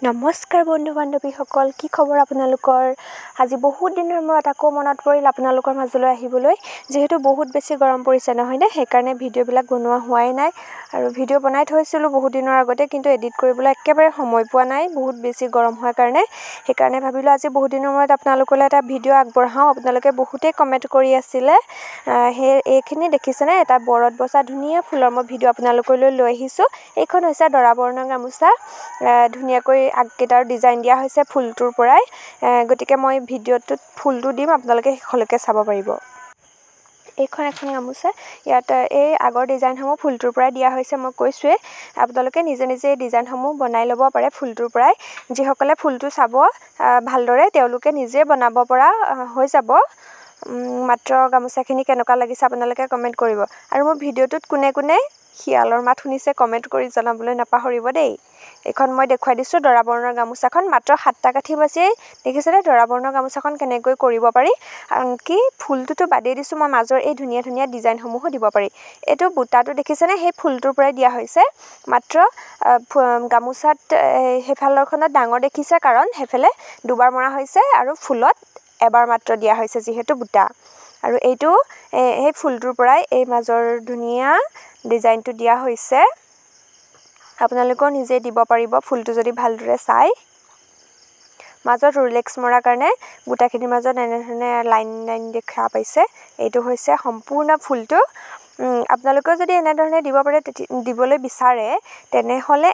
নমস্কাৰ বন্ধু বান্ধৱীসকল, কি খবৰ আপোনালোকৰ? আজি বহুত দিনৰ মূৰত আকৌ মনত পৰিল আপোনালোকৰ মাজলৈ আহিবলৈ। যিহেতু বহুত বেছি গৰম পৰিছে নহয়নে, সেইকাৰণে ভিডিঅ'বিলাক বনোৱা হোৱাই নাই। আৰু ভিডিঅ' বনাই থৈছিলোঁ বহুত দিনৰ আগতে, কিন্তু এডিট কৰিবলৈ একেবাৰে সময় পোৱা নাই, বহুত বেছি গৰম হোৱাৰ কাৰণে। সেইকাৰণে ভাবিলোঁ আজি বহুত দিনৰ মূৰত আপোনালোকলৈ এটা ভিডিঅ' আগবঢ়াওঁ। আপোনালোকে বহুতেই কমেণ্ট কৰি আছিলে। এইখিনি দেখিছেনে, এটা বৰত বচা ধুনীয়া ফুলৰ মই ভিডিঅ' আপোনালোকলৈ লৈ আহিছোঁ। এইখন হৈছে দৰা বৰণৰ গামোচা। ধুনীয়াকৈ আগকেইটাৰ ডিজাইন দিয়া হৈছে ফুলটোৰ পৰাই। গতিকে মই ভিডিঅ'টোত ফুলটো দিম, আপোনালোকে শেষলৈকে চাব পাৰিব। এইখন এখন গামোচা, ইয়াত এই আগৰ ডিজাইনসমূহ ফুলটোৰ পৰাই দিয়া হৈছে। মই কৈছোঁৱেই, আপোনালোকে নিজে নিজে এই ডিজাইনসমূহ বনাই ল'ব পাৰে ফুলটোৰ পৰাই। যিসকলে ফুলটো চাব ভালদৰে, তেওঁলোকে নিজে বনাব পৰা হৈ যাব। মাত্ৰ গামোচাখিনি কেনেকুৱা লাগিছে আপোনালোকে কমেণ্ট কৰিব। আৰু মোৰ ভিডিঅ'টোত কোনে কোনে শিয়ালৰ মাত শুনিছে কমেণ্ট কৰি জনাবলৈ নাপাহৰিব দেই। এইখন মই দেখুৱাই দিছোঁ দৰা বৰণৰ গামোচাখন। মাত্ৰ 7টা কাঠি বাচিয়েই দেখিছেনে দৰা বৰণৰ গামোচাখন কেনেকৈ কৰিব পাৰি। আনকি ফুলটোতো বাদেই দিছোঁ, মই মাজৰ এই ধুনীয়া ধুনীয়া ডিজাইনসমূহো দিব পাৰি। এইটো বুটাটো দেখিছেনে, সেই ফুলটোৰ পৰাই দিয়া হৈছে। মাত্ৰ গামোচাত সেইফালৰখনত ডাঙৰ দেখিছে, কাৰণ সেইফালে দুবাৰ মৰা হৈছে আৰু ফুলত এবাৰ মাত্ৰ দিয়া হৈছে যিহেতু বুটা। আৰু এইটো সেই ফুলটোৰ পৰাই এই মাজৰ ধুনীয়া ডিজাইনটো দিয়া হৈছে। আপোনালোকেও নিজে দিব পাৰিব ফুলটো যদি ভালদৰে চাই। মাজত ৰুলেক্স মৰাৰ কাৰণে বুটাখিনিৰ মাজত এনেধৰণে লাইন লাইন দেখা পাইছে। এইটো হৈছে সম্পূৰ্ণ ফুলটো। আপোনালোকেও যদি এনেধৰণে দিবলৈ বিচাৰে, তেনেহ'লে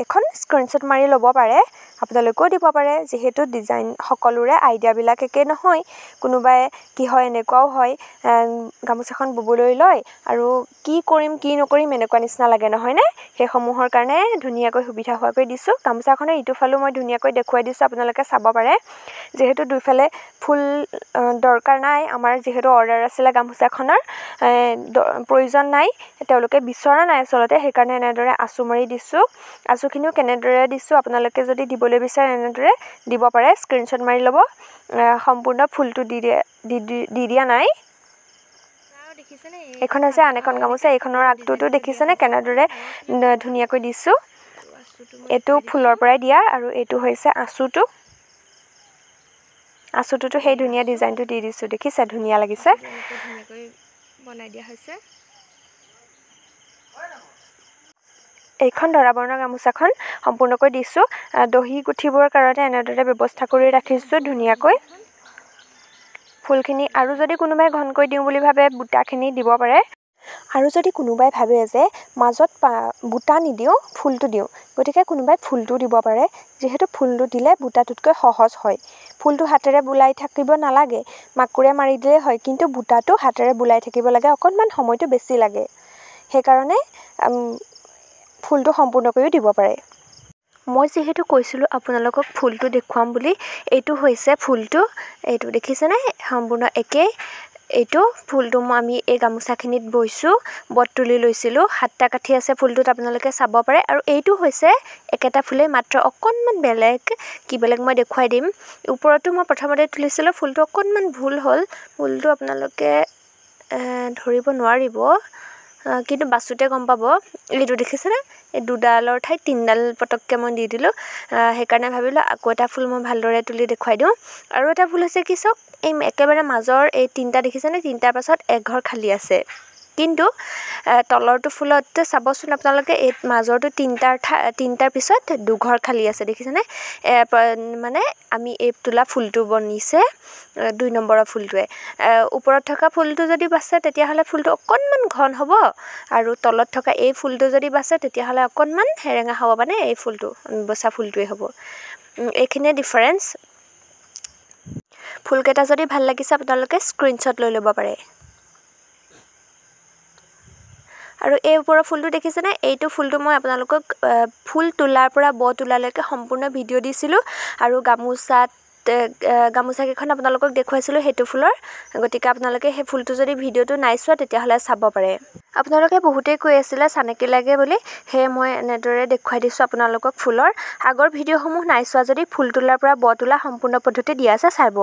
এখন স্ক্ৰীনশ্বট মাৰি ল'ব পাৰে। আপোনালোকেও দিব পাৰে, যিহেতু ডিজাইন সকলোৰে আইডিয়াবিলাক একে নহয়। কোনোবাই কি হয়, এনেকুৱাও হয়, গামোচাখন ববলৈ লয় আৰু কি কৰিম কি নকৰিম এনেকুৱা নিচিনা লাগে নহয়নে। সেইসমূহৰ কাৰণে ধুনীয়াকৈ সুবিধা হোৱাকৈ দিছোঁ। গামোচাখনৰ ইটো ফালো মই ধুনীয়াকৈ দেখুৱাই দিছোঁ, আপোনালোকে চাব পাৰে। যিহেতু দুইফালে ফুল দৰকাৰ নাই, আমাৰ যিহেতু অৰ্ডাৰ আছিলে গামোচাখনৰ, প্ৰয়োজন নাই, তেওঁলোকে বিচৰা নাই আচলতে, সেইকাৰণে এনেদৰে আঁচু মাৰি দিছোঁ। আঁচুখিনিও কেনেদৰে দিছোঁ, আপোনালোকে যদি দিবলৈ বিচাৰে এনেদৰে দিব পাৰে, স্ক্ৰীনশ্বট মাৰি ল'ব। সম্পূৰ্ণ ফুলটো দি দিয়া নাই। এইখন হৈছে আন এখন গামোচা। এইখনৰ আগটোতো দেখিছেনে কেনেদৰে ধুনীয়াকৈ দিছোঁ। এইটো ফুলৰ পৰাই দিয়া, আৰু এইটো হৈছে আঁচুটো। আঁচুটোতো সেই ধুনীয়া ডিজাইনটো দি দিছোঁ, দেখিছে ধুনীয়া লাগিছে। বনাই দিয়া হৈছে। এইখন দৰা বৰণৰ গামোচাখন সম্পূৰ্ণকৈ দিছোঁ। দহি গুঠিবৰ কাৰণে এনেদৰে ব্যৱস্থা কৰি ৰাখিছোঁ ধুনীয়াকৈ। ফুলখিনি আৰু যদি কোনোবাই ঘনকৈ দিওঁ বুলি ভাবে, বুটাখিনি দিব পাৰে। আৰু যদি কোনোবাই ভাবে যে মাজত বুটা নিদিওঁ, ফুলটো দিওঁ, গতিকে কোনোবাই ফুলটো দিব পাৰে। যিহেতু ফুলটো দিলে বুটাটোতকৈ সহজ হয়। ফুলটো হাতেৰে বোলাই থাকিব নালাগে, মাকুৰে মাৰি দিলেই হয়, কিন্তু বুটাটো হাতেৰে বোলাই থাকিব লাগে, অকণমান সময়টো বেছি লাগে। সেইকাৰণে ফুলটো সম্পূৰ্ণ কৰিও দিব পাৰে। মই যিহেতু কৈছিলোঁ আপোনালোকক ফুলটো দেখুৱাম বুলি, এইটো হৈছে ফুলটো। এইটো দেখিছেনে, সম্পূৰ্ণ একেই। এইটো ফুলটো আমি এই গামোচাখিনিত বৈছোঁ, বট তুলি লৈছিলোঁ। 7টা কাঠি আছে ফুলটোত, আপোনালোকে চাব পাৰে। আৰু এইটো হৈছে একেটা ফুলেই, মাত্ৰ অকণমান বেলেগ। কি বেলেগ মই দেখুৱাই দিম। ওপৰতো মই প্ৰথমতে তুলিছিলোঁ, ফুলটো অকণমান ভুল হ'ল। ফুলটো আপোনালোকে ধৰিব নোৱাৰিব, কিন্তু বাছোঁতে গম পাব। এইটো দেখিছেনে, এই দুডালৰ ঠাইত 3ডাল পটককৈ মই দি দিলোঁ। সেইকাৰণে ভাবিলোঁ আকৌ এটা ফুল মই ভালদৰে তুলি দেখুৱাই দিওঁ। আৰু এটা ফুল হৈছে কি চাওক, এই একেবাৰে মাজৰ এই 3টা দেখিছেনে, 3টাৰ পাছত এঘৰ খালী আছে। কিন্তু তলৰটো ফুলত চাবচোন আপোনালোকে, এই মাজৰটো 3টাৰ পিছত দুঘৰ খালী আছে, দেখিছেনে। মানে আমি এই তোলা ফুলটো বনিছে 2 নম্বৰৰ ফুলটোৱে। ওপৰত থকা ফুলটো যদি বাচে, তেতিয়াহ'লে ফুলটো অকণমান ঘন হ'ব, আৰু তলত থকা এই ফুলটো যদি বাচে, তেতিয়াহ'লে অকণমান সেৰেঙা হ'ব, মানে এই ফুলটো বচা ফুলটোৱে হ'ব। এইখিনিয়ে ডিফাৰেঞ্চ। ফুলকেইটা যদি ভাল লাগিছে, আপোনালোকে স্ক্ৰীনশ্বট লৈ ল'ব পাৰে। আৰু এই ওপৰৰ ফুলটো দেখিছেনে, এইটো ফুলটো মই আপোনালোকক ফুল তোলাৰ পৰা তোলালৈকে সম্পূৰ্ণ ভিডিঅ' দিছিলোঁ। আৰু গামোচাকেইখন আপোনালোকক দেখুৱাইছিলোঁ সেইটো ফুলৰ। গতিকে আপোনালোকে সেই ফুলটো যদি ভিডিঅ'টো নাই চোৱা, তেতিয়াহ'লে চাব পাৰে। আপোনালোকে বহুতেই কৈ আছিলে চানেকি লাগে বুলি, সেয়ে মই এনেদৰে দেখুৱাই দিছোঁ আপোনালোকক ফুলৰ। আগৰ ভিডিঅ'সমূহ নাই চোৱা যদি, ফুল তোলাৰ পৰা তোলা সম্পূৰ্ণ পদ্ধতি দিয়া আছে, চাব।